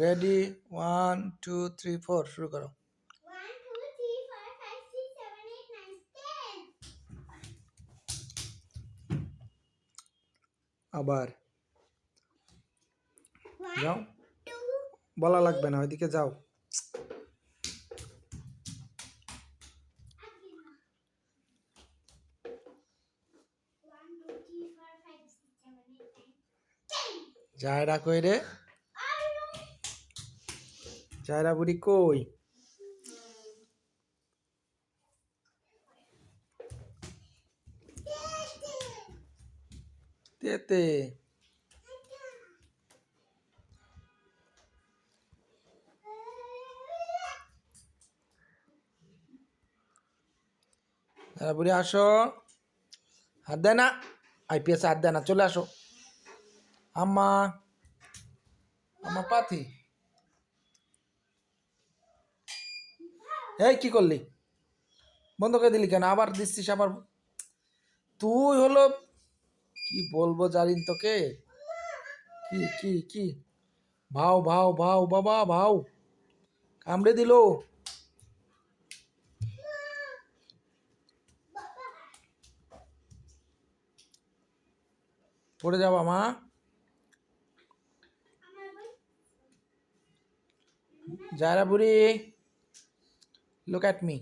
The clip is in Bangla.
রেডি 1 2 3 4 শুরু করো। 1 2 3 4 5 6 7 8 9 10 আবার 1 যাও, 2 বলা লাগবে না, ওইদিকে যাও। জায়রা কই রে? জায়রা বুড়ি কই? তেতে জায়রা বুড়ি আসো, হাত দেয় না, আইপিএস হাত দেয় না, চলে আসো। আম্মা, আম্মা পাতি, এই কি করলি? বন্ধ করে দিলি কেন? আবার দিচ্ছিস আবার। তুই হলো, কি বলবো জারিন তোকে, কি কি কি ভাও ভাও ভাও বাবা ভাও, কামড়ে দিল। পড়ে যাবা মা। জায়রা বুড়ি, look at me.